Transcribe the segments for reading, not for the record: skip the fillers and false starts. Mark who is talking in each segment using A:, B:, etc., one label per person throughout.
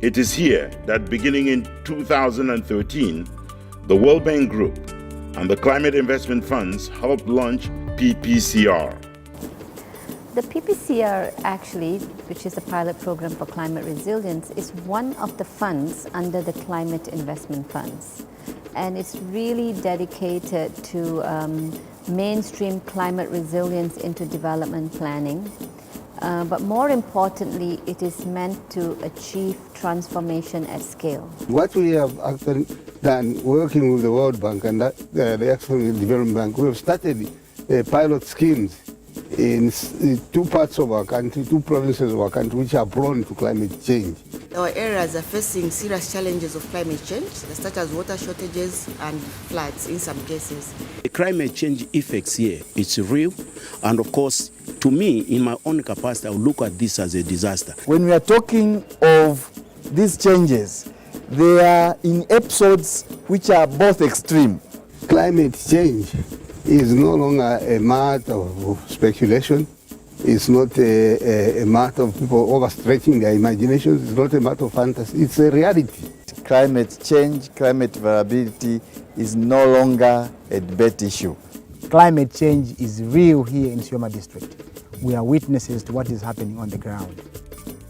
A: It is here that beginning in 2013, the World Bank Group and the Climate Investment Funds helped launch PPCR.
B: The PPCR actually, which is a pilot program for climate resilience, is one of the funds under the Climate Investment Funds. And it's really dedicated to mainstream climate resilience into development planning. But more importantly, it is meant to achieve transformation at scale.
C: What we have actually done, working with the World Bank and the African Development Bank, we have started pilot schemes in two parts of our country, two provinces of our country, which are prone to climate change.
D: Our areas are facing serious challenges of climate change, such as water shortages and floods in some cases.
E: The climate change effects here, it's real, and of course, to me, in my own capacity, I would look at this as a disaster.
F: When we are talking of these changes, they are in episodes which are both extreme.
C: Climate change is no longer a matter of speculation. It's not a matter of people overstretching their imaginations. It's not a matter of fantasy. It's a reality.
F: Climate change, climate variability is no longer a debate issue.
G: Climate change is real here in Sioma district. We are witnesses to what is happening on the ground.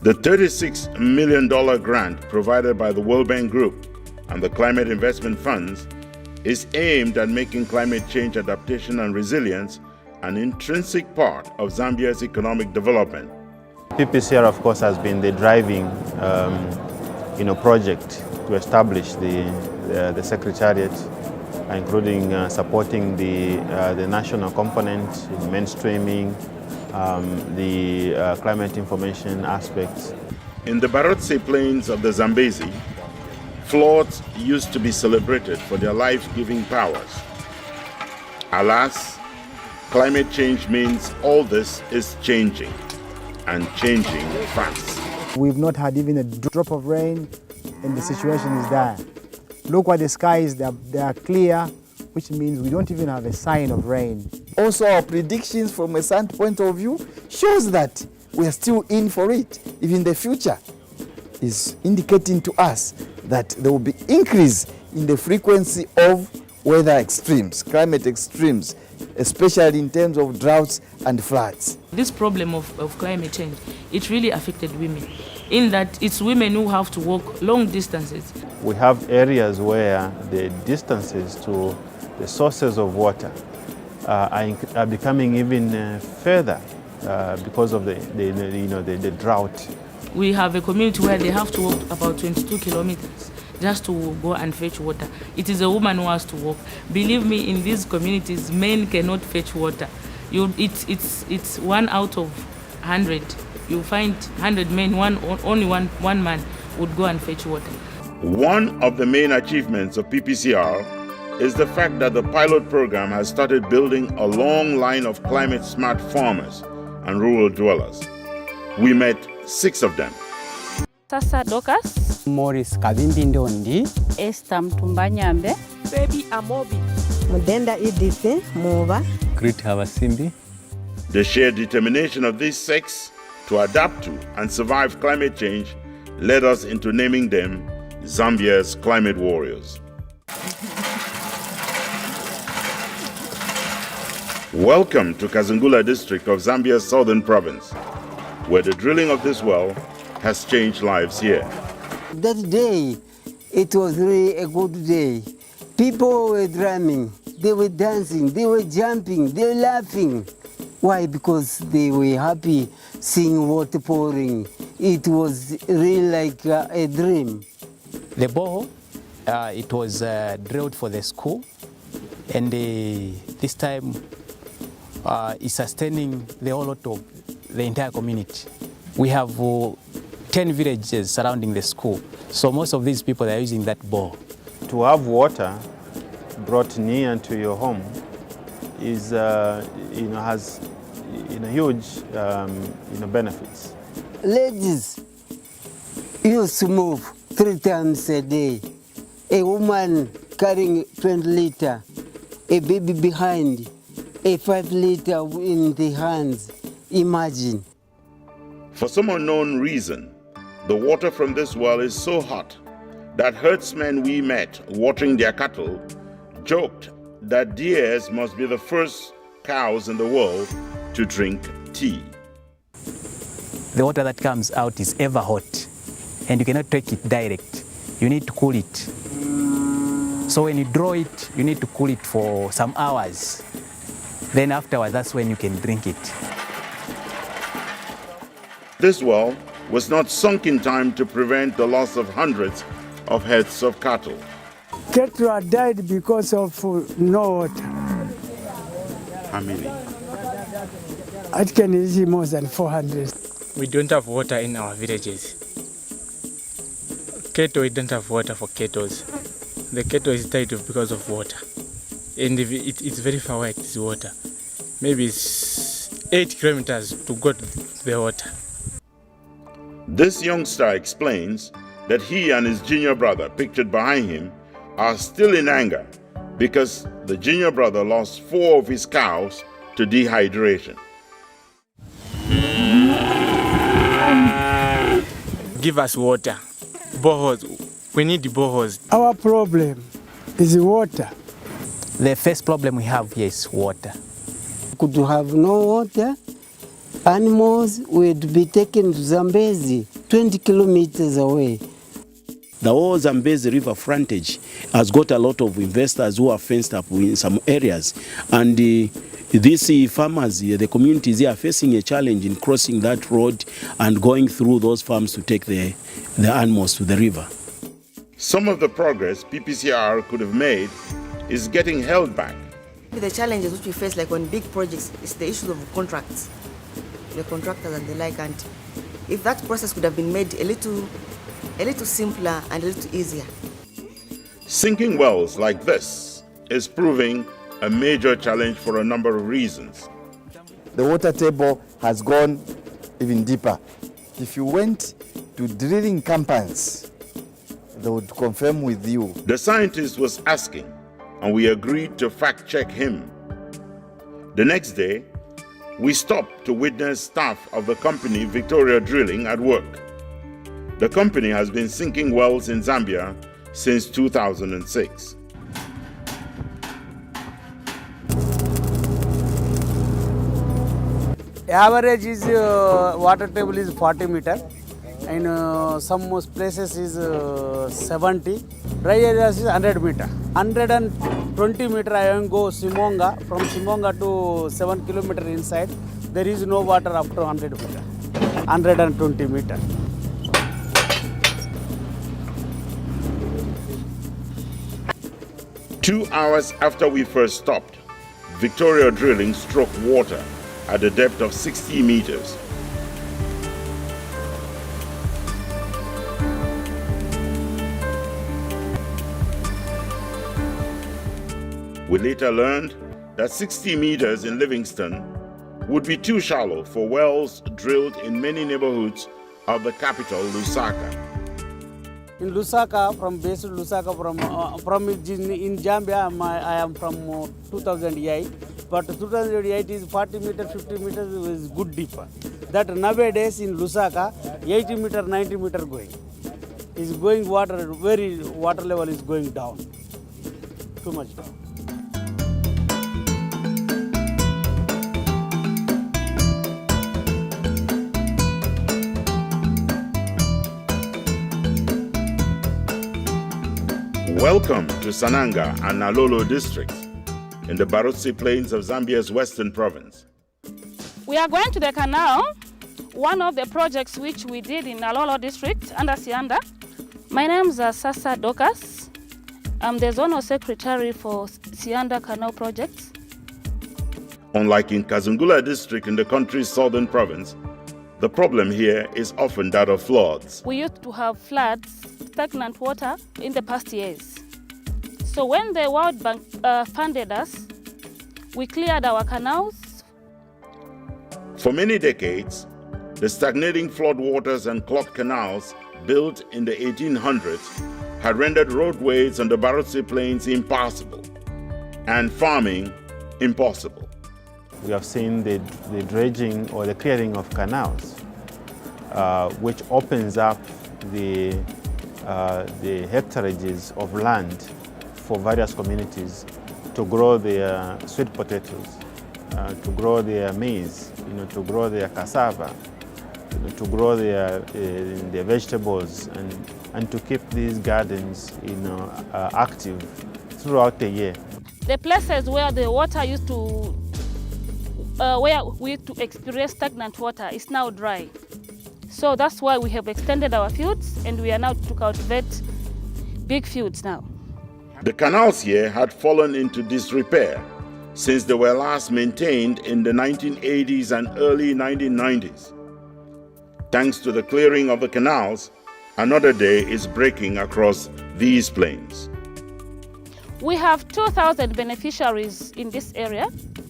A: The $36 million grant provided by the World Bank Group and the Climate Investment Funds is aimed at making climate change adaptation and resilience an intrinsic part of Zambia's economic development.
H: PPCR, of course, has been the driving project to establish the Secretariat, including supporting the national component, mainstreaming, the climate information aspects.
A: In the Barotse plains of the Zambezi, floods used to be celebrated for their life-giving powers. Alas, climate change means all this is changing, and changing fast.
G: We've not had even a drop of rain, and the situation is dire. Look at the skies, they are clear, which means we don't even have a sign of rain.
F: Also, our predictions from a science point of view shows that we are still in for it. Even the future is indicating to us that there will be increase in the frequency of weather extremes, climate extremes, especially in terms of droughts and floods.
I: This problem of climate change, it really affected women, in that it's women who have to walk long distances.
H: We have areas where the distances to the sources of water are becoming even further because of the drought.
I: We have a community where they have to walk about 22 kilometers just to go and fetch water. It is a woman who has to walk. Believe me, in these communities, men cannot fetch water. It's 1 out of 100. You find 100 men, only one man would go and fetch water.
A: One of the main achievements of PPCR is the fact that the pilot program has started building a long line of climate-smart farmers and rural dwellers. We met 6 of them.
J: Sasa Dokas,
K: Morris Kavimbi Ndondi,
J: Esther Mtumbanyambe,
L: Baby Amobi,
M: Mudenda Idife Mova,
K: Grit Havasimbi.
A: The shared determination of these 6 to adapt to and survive climate change led us into naming them Zambia's climate warriors. Welcome to Kazungula district of Zambia's southern province, where the drilling of this well has changed lives here.
M: That day, it was really a good day. People were drumming, they were dancing, they were jumping, they were laughing. Why? Because they were happy seeing water pouring. It was really like a dream.
K: The bore, it was drilled for the school, and this time is sustaining the whole lot of the entire community. We have 10 villages surrounding the school, so most of these people are using that bore.
H: To have water brought near to your home is, has huge benefits.
M: Ladies used to move 3 times a day. A woman carrying 20 liters, a baby behind, a 5 liter in the hands. Imagine.
A: For some unknown reason, The water from this well is so hot that herdsmen we met watering their cattle joked that deers must be the first cows in the world to drink tea.
K: The water that comes out is ever hot, and you cannot take it direct. You need to cool it. So when you draw it, you need to cool it for some hours. Then afterwards, that's when you can drink it.
A: This well was not sunk in time to prevent the loss of hundreds of heads of cattle.
L: Cattle are died because of no water.
A: How many?
L: I can easily more than 400.
N: We don't have water in our villages. Cattle, we don't have water for cattle. The cattle is died because of water. And it's very far away, this water. Maybe it's 8 kilometers to go to the water.
A: This youngster explains that he and his junior brother, pictured behind him, are still in anger because the junior brother lost 4 of his cows to dehydration.
N: Give us water. Boreholes. We need the boreholes.
L: Our problem is water.
K: The first problem we have here is water.
M: Could have no water, animals would be taken to Zambezi, 20 kilometers away.
E: The whole Zambezi river frontage has got a lot of investors who are fenced up in some areas. And these farmers, the communities, they are facing a challenge in crossing that road and going through those farms to take the animals to the river.
A: Some of the progress PPCR could have made is getting held back.
D: The challenges which we face, like on big projects, is the issue of contracts, the contractors and the like. And if that process could have been made a little simpler and a little easier.
A: Sinking wells like this is proving a major challenge for a number of reasons.
F: The water table has gone even deeper. If you went to drilling companies, they would confirm with you.
A: The scientist was asking, and we agreed to fact-check him. The next day, we stopped to witness staff of the company Victoria Drilling at work. The company has been sinking wells in Zambia since 2006.
O: Average is water table is 40 meter, and some most places is 70. Dry areas is 100 meter. 120 meter I can go Simonga. From Simonga to 7 kilometer inside, there is no water up to 100 meter. 120 meter.
A: Two hours after we first stopped, Victoria Drilling struck water at a depth of 60 meters. We later learned that 60 meters in Livingston would be too shallow for wells drilled in many neighborhoods of the capital, Lusaka.
O: In Lusaka, from base to Lusaka, from in Zambia, I am from 2008. But 2008 is 40 meters, 50 meters is good deeper. That nowadays in Lusaka, 80 meter, 90 meter going. Is going water, very water level is going down. Too much down.
A: Welcome to Sananga and Nalolo districts in the Barotse Plains of Zambia's western province.
J: We are going to the canal, one of the projects which we did in Nalolo district under Sianda. My name is Sasa Dokas. I'm the zonal secretary for Sianda Canal projects.
A: Unlike in Kazungula district in the country's southern province, the problem here is often that of floods.
J: We used to have floods, stagnant water in the past years. So when the World Bank funded us, we cleared our canals.
A: For many decades, the stagnating floodwaters and clogged canals built in the 1800s had rendered roadways on the Barotse Plains impassable and farming impossible.
H: We have seen the dredging or the clearing of canals, which opens up the hectareages of land for various communities to grow their sweet potatoes, to grow their maize, to grow their cassava, to grow their vegetables, and to keep these gardens active throughout the year.
J: The places where the water used to, where we used to experience stagnant water is now dry. So that's why we have extended our fields and we are now to cultivate big fields now.
A: The canals here had fallen into disrepair since they were last maintained in the 1980s and early 1990s. Thanks to the clearing of the canals, another day is breaking across these plains.
J: We have 2,000 beneficiaries in this area.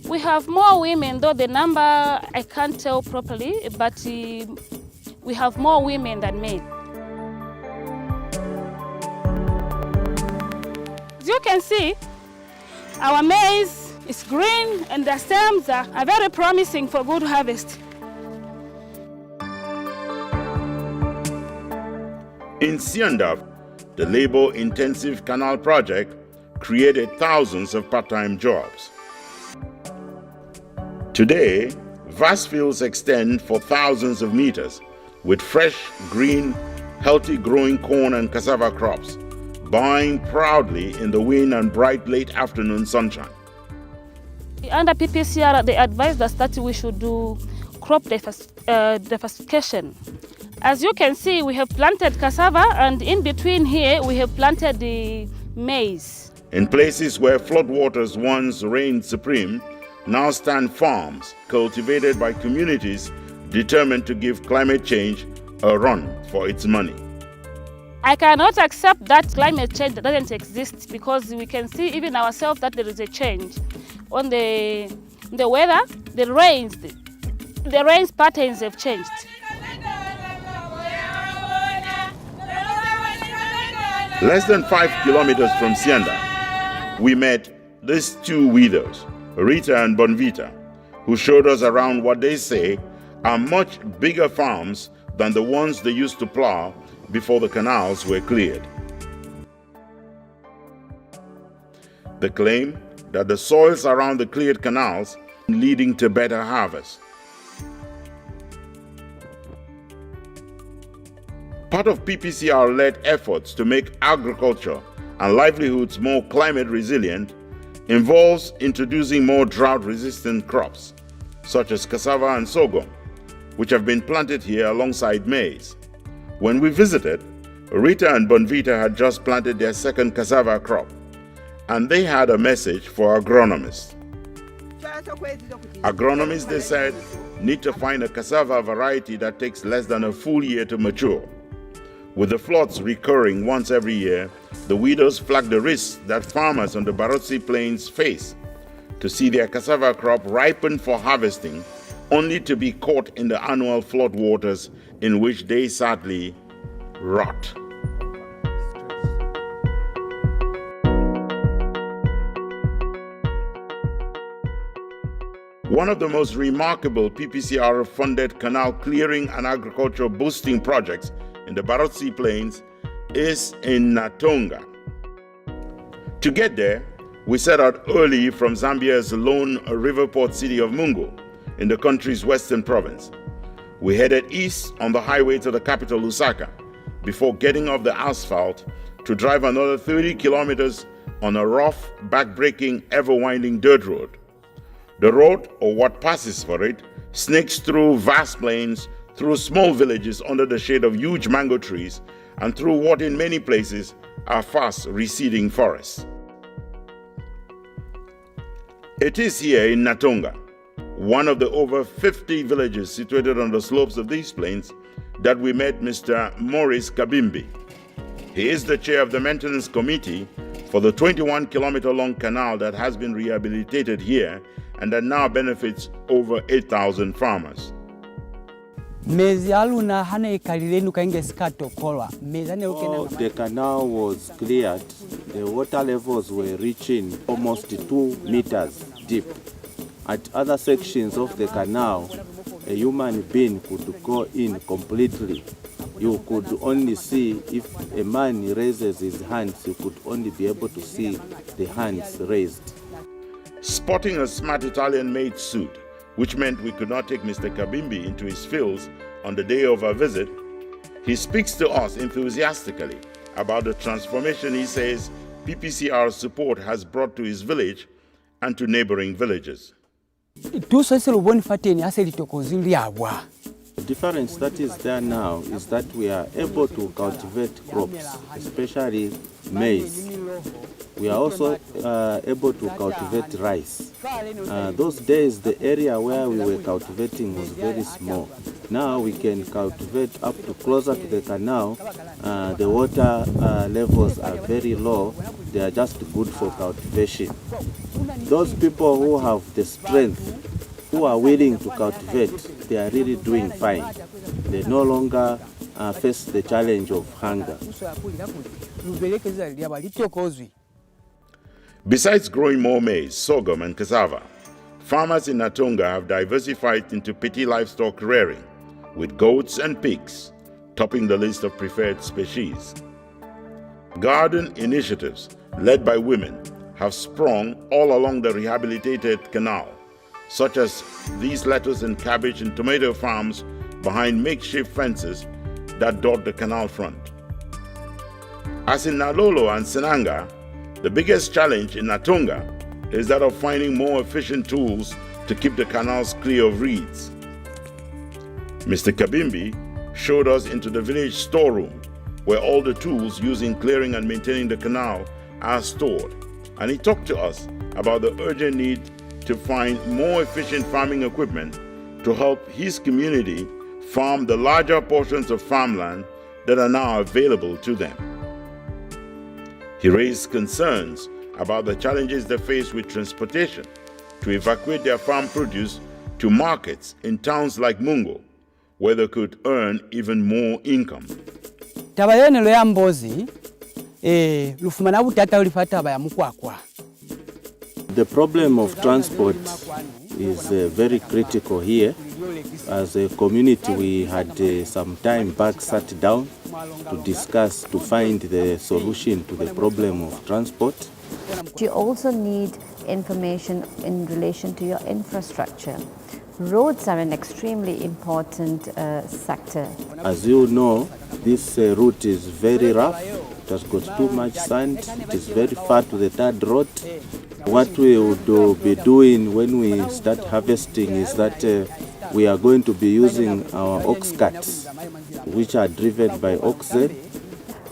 J: We have more women, though the number I can't tell properly, but we have more women than men. As you can see, our maize is green and the stems are very promising for good harvest.
A: In Siandaf, the labor-intensive canal project created thousands of part-time jobs. Today, vast fields extend for thousands of meters with fresh, green, healthy growing corn and cassava crops, bowing proudly in the wind and bright late afternoon sunshine.
J: Under PPCR, they advised us that we should do crop diversification. As you can see, we have planted cassava, and in between here, we have planted the maize.
A: In places where floodwaters once reigned supreme, now stand farms cultivated by communities determined to give climate change a run for its money.
J: I cannot accept that climate change doesn't exist, because we can see even ourselves that there is a change on the weather, the rains patterns have changed.
A: Less than 5 kilometers from Sianda, we met these two widows, Rita and Bonvita, who showed us around what they say are much bigger farms than the ones they used to plow before the canals were cleared. They claim that the soils around the cleared canals are leading to better harvest. Part of PPCR-led efforts to make agriculture and livelihoods more climate resilient involves introducing more drought-resistant crops, such as cassava and sorghum, which have been planted here alongside maize. When we visited, Rita and Bonvita had just planted their second cassava crop, and they had a message for agronomists. Agronomists, they said, need to find a cassava variety that takes less than a full year to mature. With the floods recurring once every year, the widows flagged the risks that farmers on the Barotse Plains face to see their cassava crop ripen for harvesting, only to be caught in the annual flood waters in which they sadly rot. One of the most remarkable PPCR-funded canal clearing and agriculture boosting projects in the Barotse Plains is in Natonga. To get there, we set out early from Zambia's lone river port city of Mungo in the country's western province. We headed east on the highway to the capital Lusaka before getting off the asphalt to drive another 30 kilometers on a rough, back-breaking, ever-winding dirt road. The road, or what passes for it, snakes through vast plains, through small villages under the shade of huge mango trees, and through what in many places are fast receding forests. It is here in Natonga, one of the over 50 villages situated on the slopes of these plains, that we met Mr. Maurice Kabimbi. He is the chair of the maintenance committee for the 21-kilometer-long canal that has been rehabilitated here and that now benefits over 8,000 farmers.
P: The canal was cleared. The water levels were reaching almost 2 meters deep. At other sections of the canal, a human being could go in completely. you could only see if a man raises his hands, you could only be able to see the hands raised.
A: Sporting a smart Italian-made suit, which meant we could not take Mr. Kabimbi into his fields on the day of our visit, he speaks to us enthusiastically about the transformation he says PPCR support has brought to his village and to neighboring villages.
L: The
P: difference that is there now is that we are able to cultivate crops, especially maize. We are also able to cultivate rice. Those days, the area where we were cultivating was very small. Now we can cultivate up to closer to the canal. The water levels are very low. They are just good for cultivation. Those people who have the strength, who are willing to cultivate, they are really doing fine. They no longer face the challenge of hunger.
A: Besides growing more maize, sorghum and cassava, farmers in Natunga have diversified into petty livestock rearing, with goats and pigs topping the list of preferred species. Garden initiatives led by women have sprung all along the rehabilitated canal, such as these lettuce and cabbage and tomato farms behind makeshift fences that dot the canal front. As in Nalolo and Senanga, the biggest challenge in Natunga is that of finding more efficient tools to keep the canals clear of reeds. Mr. Kabimbi showed us into the village storeroom where all the tools used in clearing and maintaining the canal are stored, and he talked to us about the urgent need to find more efficient farming equipment to help his community farm the larger portions of farmland that are now available to them. He raised concerns about the challenges they face with transportation to evacuate their farm produce to markets in towns like Mungo, where they could earn even more income.
P: The problem of transport is very critical here. As a community, we had some time back sat down to discuss, to find the solution to the problem of transport.
B: You also need information in relation to your infrastructure. Roads are an extremely important sector.
P: As you know, this route is very rough. It has got too much sand. It is very far to the third road. What we would be doing when we start harvesting is that we are going to be using our ox carts, which are driven by oxen.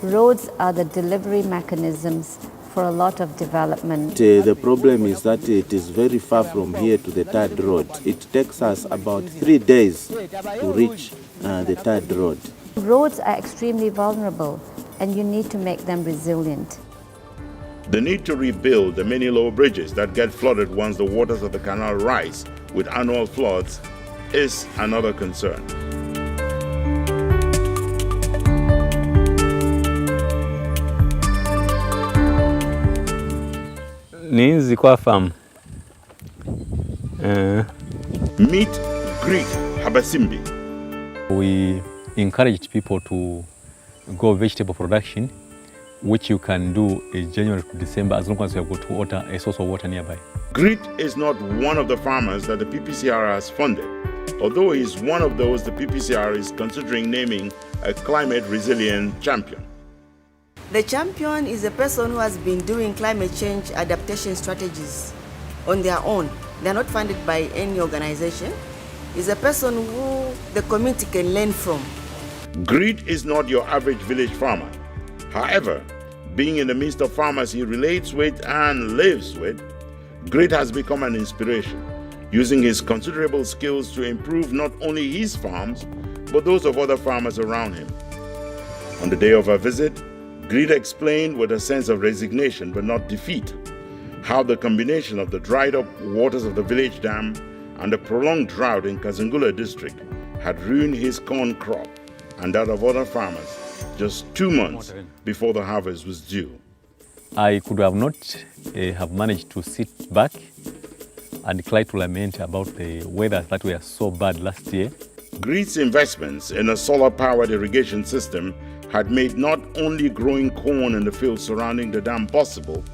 B: Roads are the delivery mechanisms for a lot of development.
P: The problem is that it is very far from here to the third road. It takes us about 3 days to reach the third road.
B: Roads are extremely vulnerable, and you need to make them resilient.
A: The need to rebuild the many low bridges that get flooded once the waters of the canal rise with annual floods is another concern.
Q: Meet
A: Greek Habasimbi.
Q: We encouraged people to go vegetable production, which you can do in January to December as long as you have got water, a source of water nearby.
A: Greet is not one of the farmers that the PPCR has funded, although he is one of those the PPCR is considering naming a climate resilient champion.
D: The champion is a person who has been doing climate change adaptation strategies on their own. They are not funded by any organization. It's a person who the community can learn from.
A: Greet is not your average village farmer. However, being in the midst of farmers he relates with and lives with, Greet has become an inspiration, using his considerable skills to improve not only his farms, but those of other farmers around him. On the day of our visit, Greet explained with a sense of resignation but not defeat how the combination of the dried up waters of the village dam and the prolonged drought in Kazungula district had ruined his corn crop and that of other farmers just 2 months before the harvest was due.
Q: I could have not have managed to sit back and try to lament about the weather that were so bad last year.
A: Greed's investments in a solar-powered irrigation system had made not only growing corn in the fields surrounding the dam possible,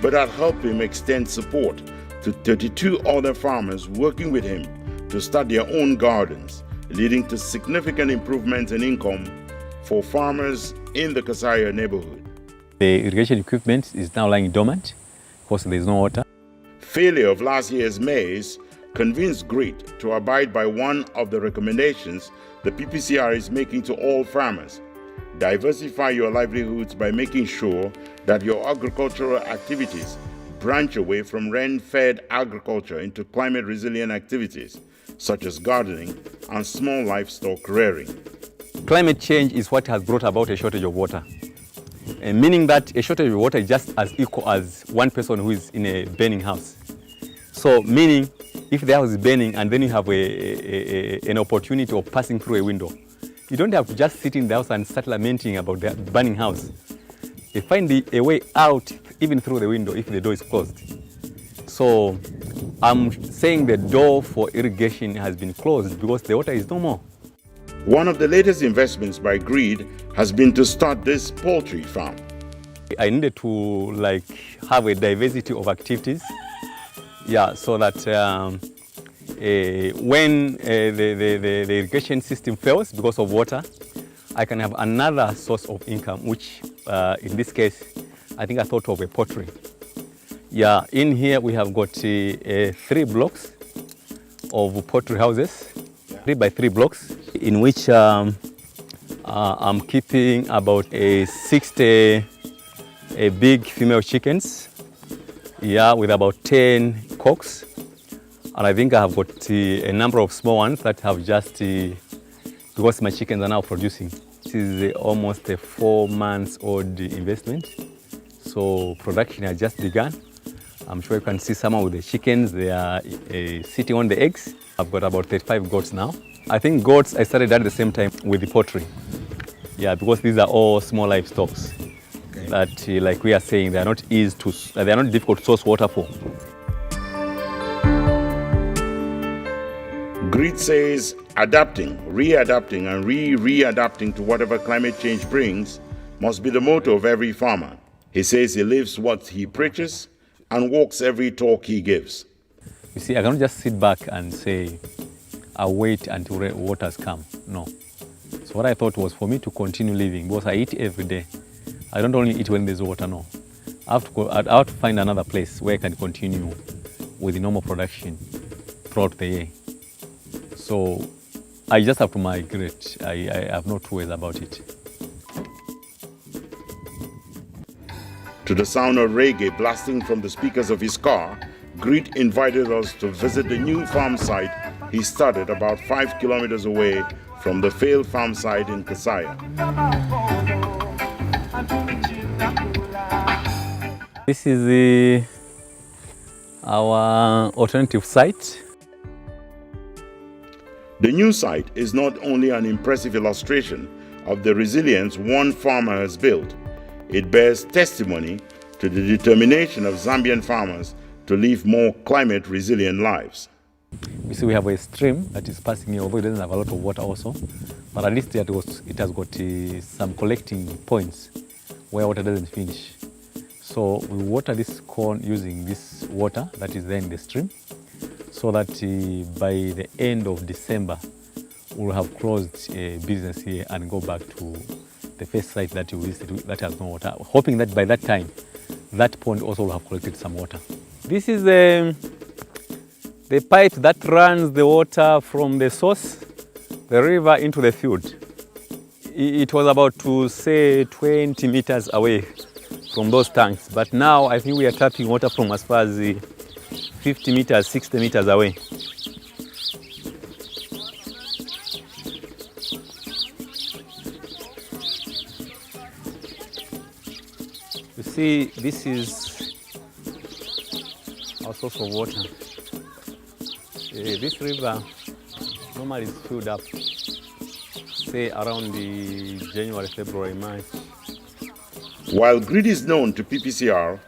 A: but had helped him extend support to 32 other farmers working with him to start their own gardens, leading to significant improvements in income for farmers in the Kasaya neighborhood.
Q: The irrigation equipment is now lying dormant because there is no water.
A: Failure of last year's maize convinced Greed to abide by one of the recommendations the PPCR is making to all farmers. Diversify your livelihoods by making sure that your agricultural activities branch away from rain-fed agriculture into climate-resilient activities, such as gardening and small livestock rearing.
Q: Climate change is what has brought about a shortage of water, meaning that a shortage of water is just as equal as one person who is in a burning house. So, meaning, if the house is burning and then you have an opportunity of passing through a window, you don't have to just sit in the house and start lamenting about the burning house. You find a way out even through the window if the door is closed. So I'm saying the door for irrigation has been closed because the water is no more.
A: One of the latest investments by Greed has been to start this poultry farm.
Q: I needed to have a diversity of activities, so that when the irrigation system fails because of water, I can have another source of income, which in this case, I think I thought of a poultry. In here we have got 3 blocks of poultry houses, 3 by 3 blocks, in which I'm keeping about 60 big female chickens, with about 10 cocks. And I think I have got a number of small ones that have just, because my chickens are now producing. This is almost a 4 months old investment. So production has just begun. I'm sure you can see some of the chickens, they are sitting on the eggs. I've got about 35 goats now. I think goats I started at the same time with the poultry. Because these are all small livestock that, like we are saying, they are not difficult to source water for.
A: Greed says adapting, readapting, and readapting to whatever climate change brings must be the motto of every farmer. He says he lives what he preaches and walks every talk he gives.
Q: You see, I cannot just sit back and say, I'll wait until waters come. No. So what I thought was for me to continue living, because I eat every day. I don't only eat when there's water, no. I have to find another place where I can continue with the normal production throughout the year. So I just have to migrate. I have no two ways about it.
A: To the sound of reggae blasting from the speakers of his car, Greed invited us to visit the new farm site he started about 5 kilometers away from the failed farm site in Kasaya.
Q: This is our alternative site.
A: The new site is not only an impressive illustration of the resilience one farmer has built, it bears testimony to the determination of Zambian farmers to live more climate-resilient lives.
Q: You see, we have a stream that is passing here, although it doesn't have a lot of water also, but at least it has got some collecting points where water doesn't finish. So we water this corn using this water that is there in the stream, so that by the end of December, we'll have closed a business here and go back to the first site that we visited that has no water, hoping that by that time, that pond also will have collected some water. This is the pipe that runs the water from the source, the river, into the field. It was about to say 20 meters away from those tanks, but now I think we are tapping water from as far as 50 meters, 60 meters away. You see, this is our source of water. This river normally is filled up, say around the January, February, March.
A: While Greed is known to PPCR,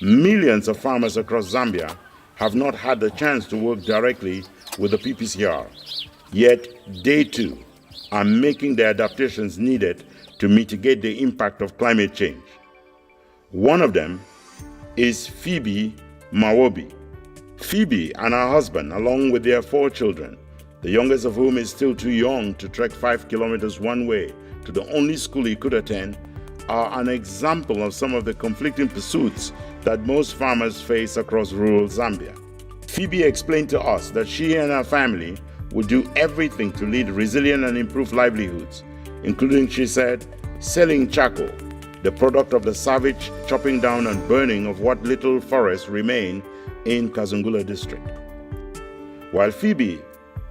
A: millions of farmers across Zambia have not had the chance to work directly with the PPCR. Yet they too are making the adaptations needed to mitigate the impact of climate change. One of them is Phoebe Mawobi. Phoebe and her husband, along with their 4 children, the youngest of whom is still too young to trek 5 kilometers one way to the only school he could attend, are an example of some of the conflicting pursuits that most farmers face across rural Zambia. Phoebe explained to us that she and her family would do everything to lead resilient and improved livelihoods, including, she said, selling charcoal, the product of the savage chopping down and burning of what little forests remain in Kazungula district. While Phoebe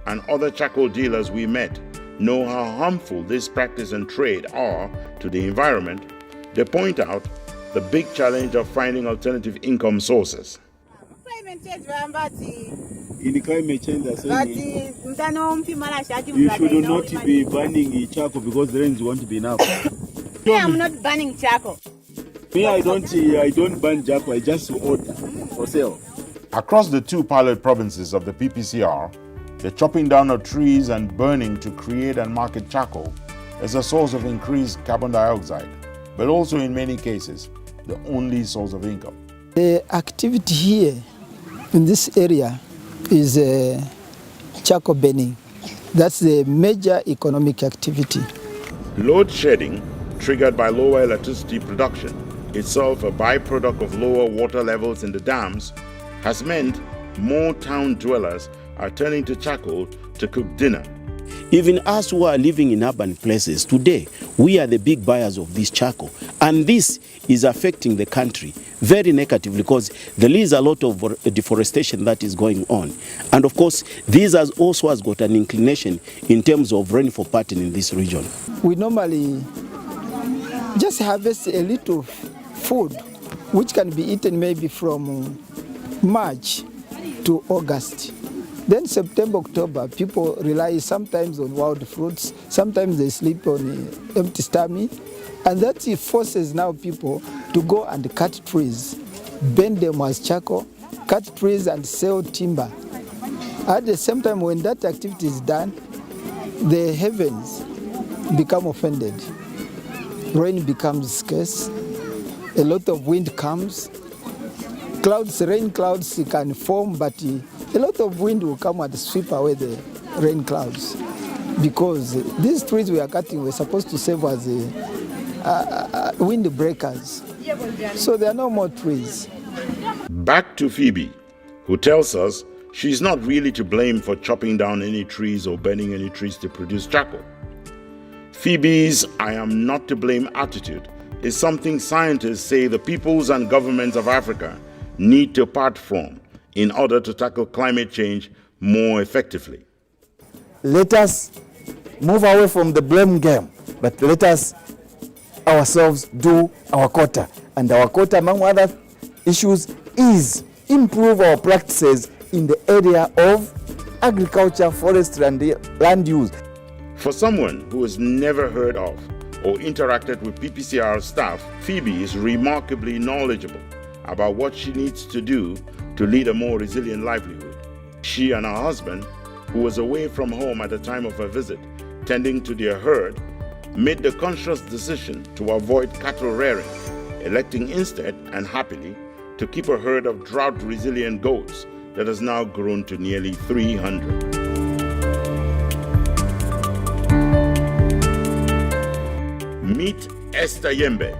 A: and other charcoal dealers we met know how harmful this practice and trade are to the environment, they point out the big challenge of finding alternative income sources.
R: In the climate change, they're saying you should not be burning charcoal because the rains won't be enough.
S: I'm not burning charcoal.
R: Me, I don't burn charcoal, I just order for sale.
A: Across the 2 pilot provinces of the PPCR, the chopping down of trees and burning to create and market charcoal is a source of increased carbon dioxide, but also in many cases, the only source of income.
T: The activity here in this area is charcoal burning. That's the major economic activity.
A: Load shedding, triggered by lower electricity production, itself a byproduct of lower water levels in the dams, has meant more town dwellers are turning to charcoal to cook dinner.
E: Even us who are living in urban places today, we are the big buyers of this charcoal. And this is affecting the country very negatively because there is a lot of deforestation that is going on. And of course, this has got an inclination in terms of rainfall pattern in this region.
T: We normally just harvest a little food which can be eaten maybe from March to August. Then September, October, people rely sometimes on wild fruits, sometimes they sleep on empty stomach, and that forces now people to go and cut trees, burn them as charcoal, cut trees and sell timber. At the same time, when that activity is done, the heavens become offended. Rain becomes scarce, a lot of wind comes, rain clouds can form, but a lot of wind will come and sweep away the rain clouds because these trees we are cutting were supposed to serve as wind breakers. So there are no more trees.
A: Back to Phoebe, who tells us she's not really to blame for chopping down any trees or burning any trees to produce charcoal. Phoebe's "I am not to blame" attitude is something scientists say the peoples and governments of Africa need to part from in order to tackle climate change more effectively.
F: Let us move away from the blame game, but let us ourselves do our quota. And our quota, among other issues, is improve our practices in the area of agriculture, forestry, and land use.
A: For someone who has never heard of or interacted with PPCR staff, Phoebe is remarkably knowledgeable about what she needs to do to lead a more resilient livelihood. She and her husband, who was away from home at the time of her visit, tending to their herd, made the conscious decision to avoid cattle rearing, electing instead and happily to keep a herd of drought-resilient goats that has now grown to nearly 300. Meet Esther Yembe,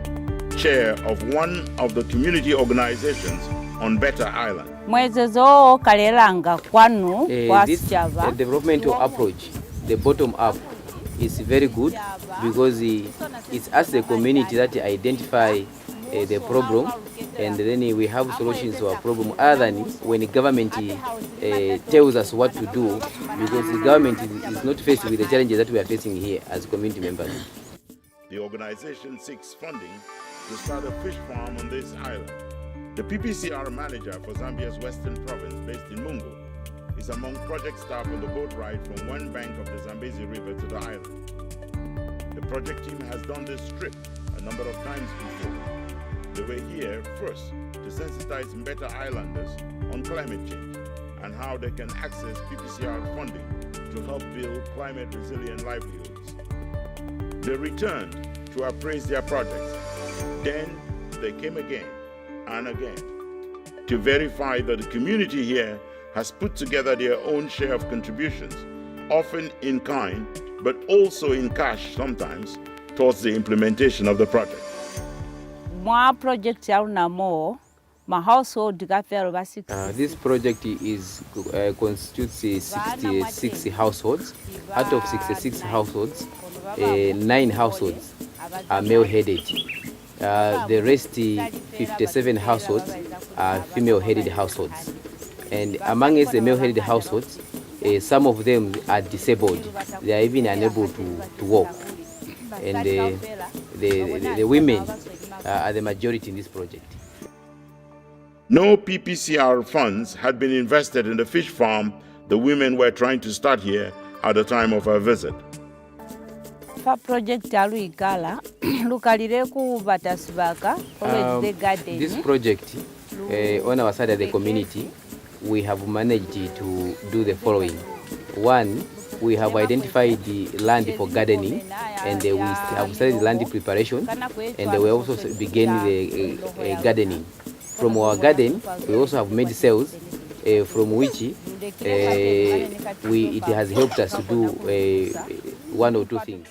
A: chair of one of the community organizations on Better Island.
U: This developmental approach, the bottom up, is very good because it's us the community that identify the problem, and then we have solutions to our problem other than when the government tells us what to do, because the government is not faced with the challenges that we are facing here as community members.
A: The organization seeks funding to start a fish farm on this island. The PPCR manager for Zambia's western province, based in Mungo, is among project staff on the boat ride from one bank of the Zambezi River to the island. The project team has done this trip a number of times before. They were here first to sensitize Mbeta Islanders on climate change and how they can access PPCR funding to help build climate-resilient livelihoods. They returned to appraise their projects. Then they came again and again to verify that the community here has put together their own share of contributions, often in kind, but also in cash sometimes, towards the implementation of the project.
C: More projects are now more. My household
U: this project is constitutes 66 households. Out of 66 households, 9 households are male-headed. The rest 57 households are female-headed households. And amongst the male-headed households, some of them are disabled. They are even unable to walk. And the women are the majority in this project.
A: No PPCR funds had been invested in the fish farm the women were trying to start here at the time of our visit.
C: Project
U: This project, on our side of the community, we have managed to do the following. One, we have identified the land for gardening, and we have started land preparation, and we also began the gardening. From our garden, we also have made sales, from which it has helped us to do one or two things.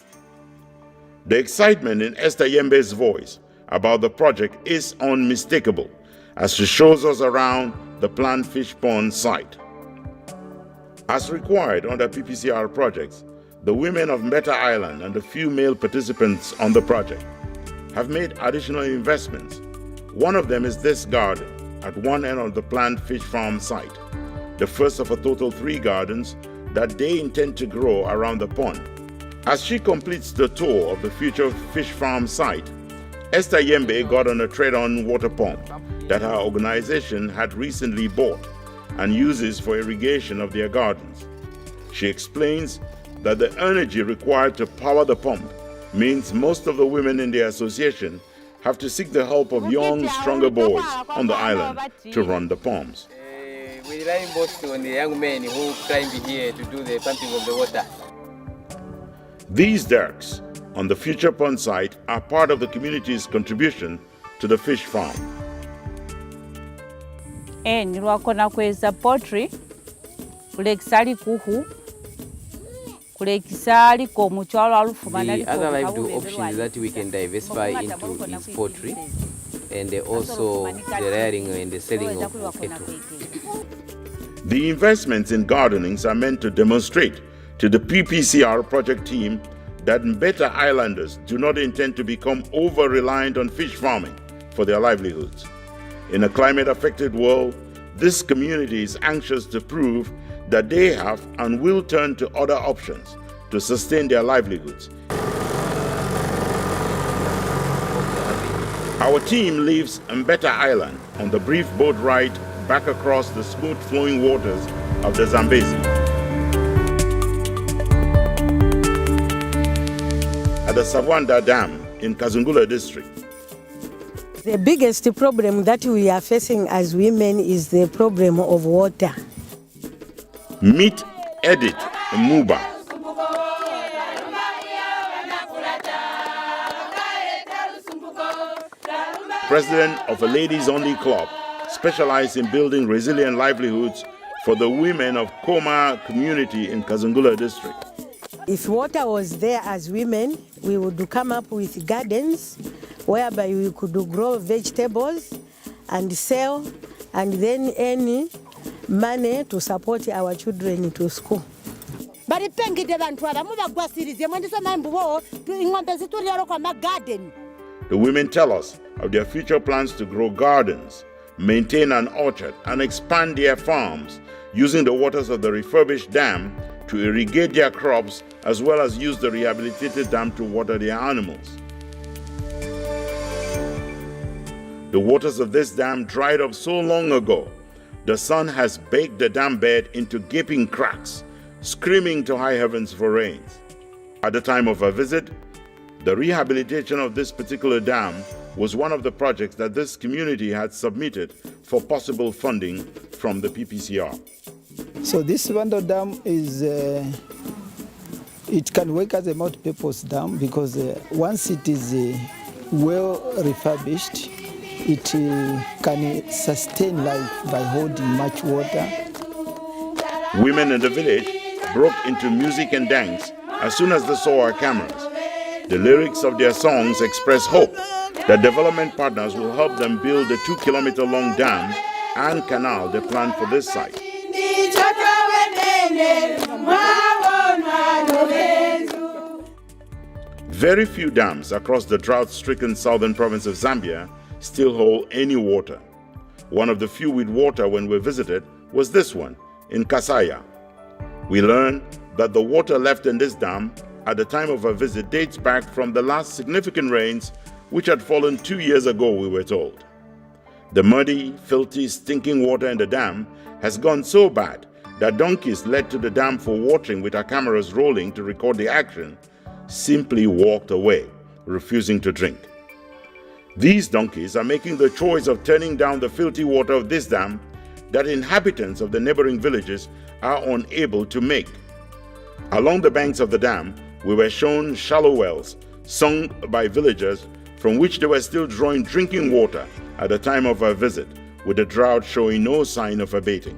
A: The excitement in Esther Yembe's voice about the project is unmistakable as she shows us around the planned fish pond site. As required under PPCR projects, the women of Mbeta Island and the few male participants on the project have made additional investments. One of them is this garden at one end of the planned fish farm site, the first of a total 3 gardens that they intend to grow around the pond. As she completes the tour of the future fish farm site, Esther Yembe got on a tread-on water pump that her organization had recently bought and uses for irrigation of their gardens. She explains that the energy required to power the pump means most of the women in the association have to seek the help of young, stronger boys on the island to run the pumps.
U: We rely mostly on the young men who climb here to do the pumping of the water.
A: These decks on the future pond site are part of the community's contribution to the fish farm.
C: Nilwakona kweza poultry kulekisali kuhu kulekisali ko muchwalo alufuma
U: The other livelihood option is that we can diversify into is poultry and also the rearing and the selling of cattle.
A: The investments in gardenings are meant to demonstrate to the PPCR project team that Mbeta Islanders do not intend to become over-reliant on fish farming for their livelihoods. In a climate-affected world, this community is anxious to prove that they have and will turn to other options to sustain their livelihoods. Our team leaves Mbeta Island on the brief boat ride back across the smooth-flowing waters of the Zambezi. At the Savwanda Dam in Kazungula district.
V: The biggest problem that we are facing as women is the problem of water.
A: Meet Edith Muba. President of a ladies-only club specialized in building resilient livelihoods for the women of Koma community in Kazungula district.
V: If water was there as women, we would come up with gardens whereby we could grow vegetables and sell, and then any money to support our children to school.
S: The
A: women tell us of their future plans to grow gardens, maintain an orchard, and expand their farms using the waters of the refurbished dam to irrigate their crops, as well as use the rehabilitated dam to water their animals. The waters of this dam dried up so long ago, the sun has baked the dam bed into gaping cracks, screaming to high heavens for rains. At the time of our visit, the rehabilitation of this particular dam was one of the projects that this community had submitted for possible funding from the PPCR.
T: So this Wando Dam is, it can work as a multi-purpose dam because once it is well refurbished, it can sustain life by holding much water.
A: Women in the village broke into music and dance as soon as they saw our cameras. The lyrics of their songs express hope that development partners will help them build the 2-kilometer-long dam and canal they planned for this site. Very few dams across the drought-stricken southern province of Zambia still hold any water. One of the few with water when we visited was this one in Kasaya. We learned that the water left in this dam at the time of our visit dates back from the last significant rains which had fallen 2 years ago, we were told. The muddy, filthy, stinking water in the dam has gone so bad that donkeys led to the dam for watering with our cameras rolling to record the action simply walked away, refusing to drink. These donkeys are making the choice of turning down the filthy water of this dam that inhabitants of the neighboring villages are unable to make. Along the banks of the dam, we were shown shallow wells sung by villagers from which they were still drawing drinking water at the time of our visit, with the drought showing no sign of abating.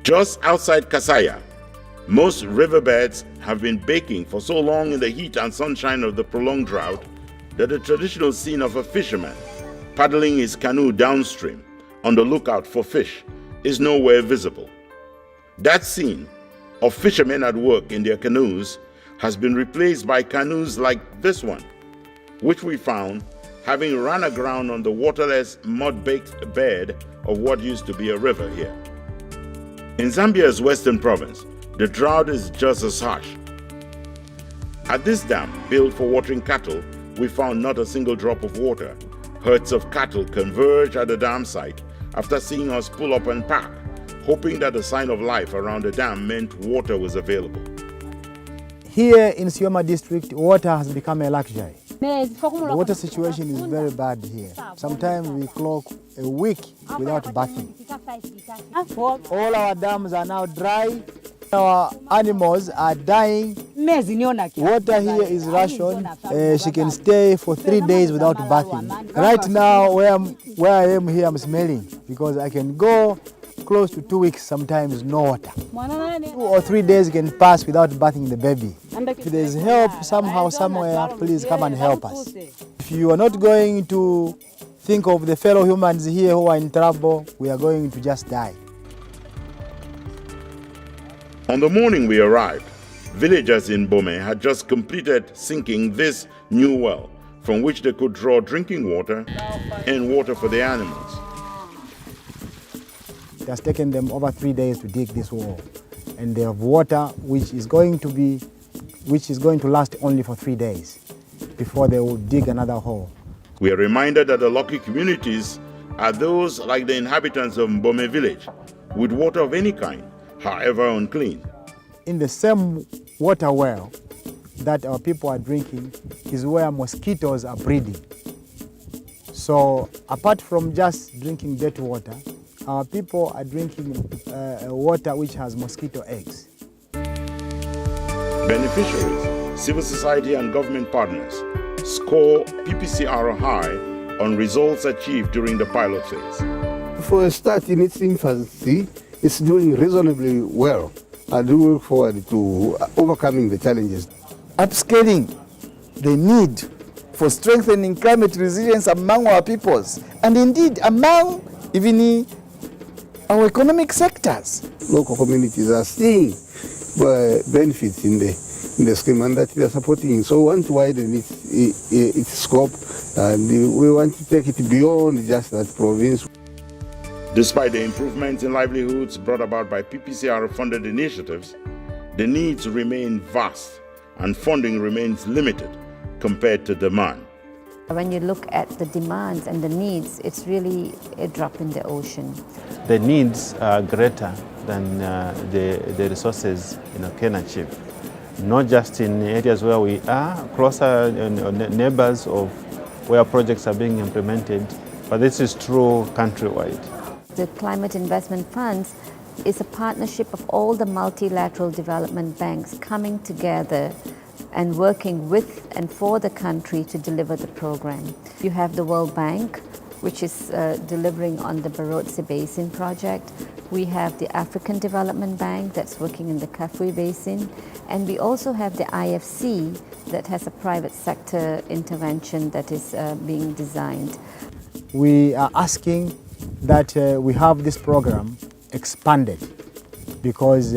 A: Just outside Kasaya, most riverbeds have been baking for so long in the heat and sunshine of the prolonged drought that the traditional scene of a fisherman paddling his canoe downstream on the lookout for fish is nowhere visible. That scene of fishermen at work in their canoes has been replaced by canoes like this one, which we found having run aground on the waterless, mud-baked bed of what used to be a river here. In Zambia's western province, the drought is just as harsh. At this dam, built for watering cattle, we found not a single drop of water. Herds of cattle converged at the dam site after seeing us pull up and park, hoping that the sign of life around the dam meant water was available.
G: Here in Sioma district, water has become a luxury. The water situation is very bad here. Sometimes we clock a week without bathing. All our dams are now dry. Our animals are dying. Water here is rationed. She can stay for 3 days without bathing. Right now, where I am here, I'm smelling because I can go close to 2 weeks, sometimes no water. 2 or 3 days can pass without bathing the baby. If there's help somehow, somewhere, please come and help us. If you are not going to think of the fellow humans here who are in trouble, we are going to just die.
A: On the morning we arrived, villagers in Bome had just completed sinking this new well from which they could draw drinking water and water for their animals.
G: It has taken them over 3 days to dig this well, and they have water which is going to last only for 3 days before they will dig another hole.
A: We are reminded that the lucky communities are those like the inhabitants of Mbome village, with water of any kind, however unclean.
G: In the same water well that our people are drinking is where mosquitoes are breeding. So apart from just drinking dirty water, our people are drinking water which has mosquito eggs.
A: Beneficiaries, civil society and government partners score PPCR high on results achieved during the pilot phase.
I: For a start in its infancy, it's doing reasonably well, and we look forward to overcoming the challenges.
F: Upscaling the need for strengthening climate resilience among our peoples, and indeed among even our economic sectors.
I: Local communities are seeing benefits in the scheme, and that they are supporting. So we want to widen its scope, and we want to take it beyond just that province.
A: Despite the improvements in livelihoods brought about by PPCR-funded initiatives, the needs remain vast and funding remains limited compared to demand.
B: When you look at the demands and the needs, it's really a drop in the ocean.
H: The needs are greater than the resources can achieve. Not just in areas where we are, closer neighbors of where projects are being implemented, but this is true countrywide.
B: The climate investment funds is a partnership of all the multilateral development banks coming together and working with and for the country to deliver the program. You have the World Bank, which is delivering on the Barotse Basin project. We have the African Development Bank that's working in the Kafue Basin. And we also have the IFC that has a private sector intervention that is being designed.
G: We are asking that we have this program expanded because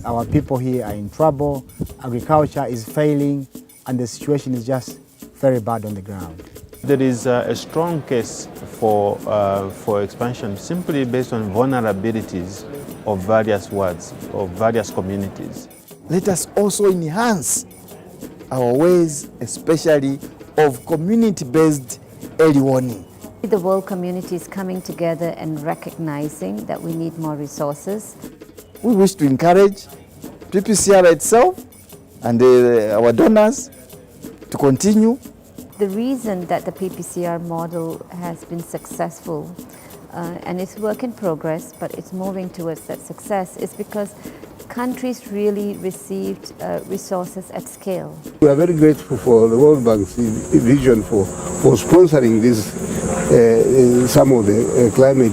G: our people here are in trouble, agriculture is failing, and the situation is just very bad on the ground.
H: There is a strong case for expansion simply based on vulnerabilities of various wards, of various communities.
F: Let us also enhance our ways, especially of community-based early warning.
B: The world community is coming together and recognizing that we need more resources.
F: We wish to encourage PPCR itself and our donors to continue.
B: The reason that the PPCR model has been successful, and it's work in progress, but it's moving towards that success, is because countries really received resources at scale.
I: We are very grateful for the World Bank's vision for sponsoring this, some of the climate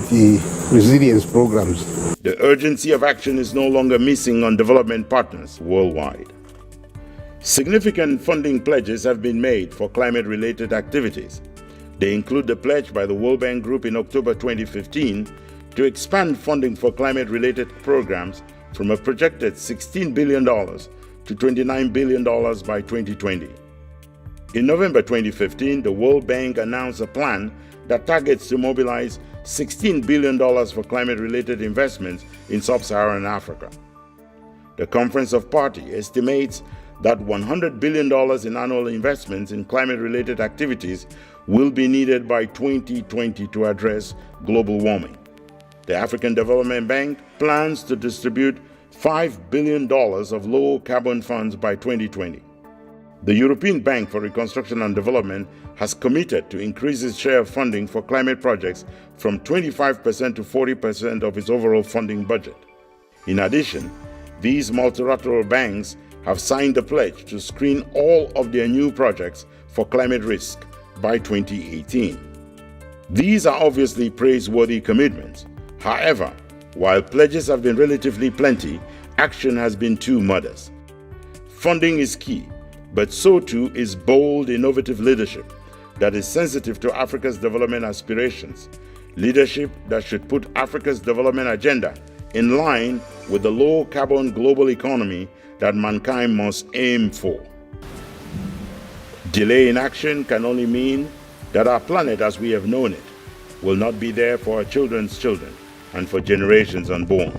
I: resilience programs.
A: The urgency of action is no longer missing on development partners worldwide. Significant funding pledges have been made for climate-related activities. They include the pledge by the World Bank Group in October 2015 to expand funding for climate-related programs from a projected $16 billion to $29 billion by 2020. In November 2015, the World Bank announced a plan that targets to mobilize $16 billion for climate-related investments in sub-Saharan Africa. The Conference of Parties estimates that $100 billion in annual investments in climate-related activities will be needed by 2020 to address global warming. The African Development Bank plans to distribute $5 billion of low-carbon funds by 2020. The European Bank for Reconstruction and Development has committed to increase its share of funding for climate projects from 25% to 40% of its overall funding budget. In addition, these multilateral banks have signed a pledge to screen all of their new projects for climate risk by 2018. These are obviously praiseworthy commitments. However, while pledges have been relatively plenty, action has been too modest. Funding is key, but so too is bold, innovative leadership that is sensitive to Africa's development aspirations, leadership that should put Africa's development agenda in line with the low-carbon global economy that mankind must aim for. Delay in action can only mean that our planet as we have known it will not be there for our children's children and for generations unborn.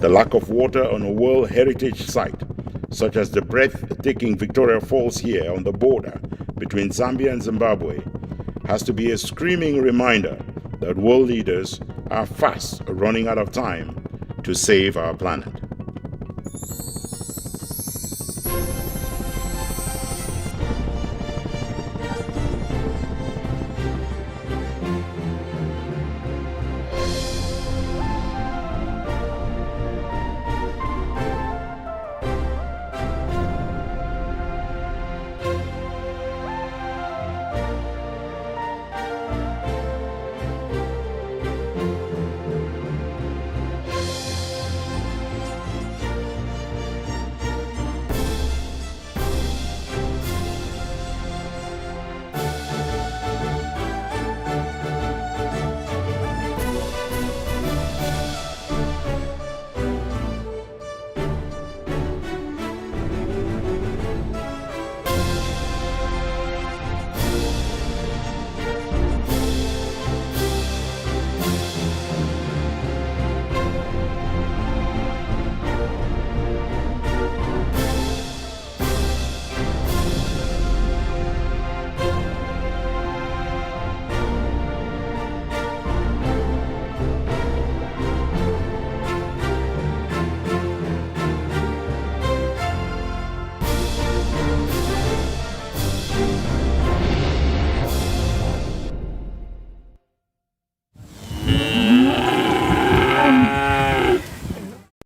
A: The lack of water on a World Heritage Site, such as the breathtaking Victoria Falls here on the border between Zambia and Zimbabwe, has to be a screaming reminder that world leaders are fast running out of time to save our planet.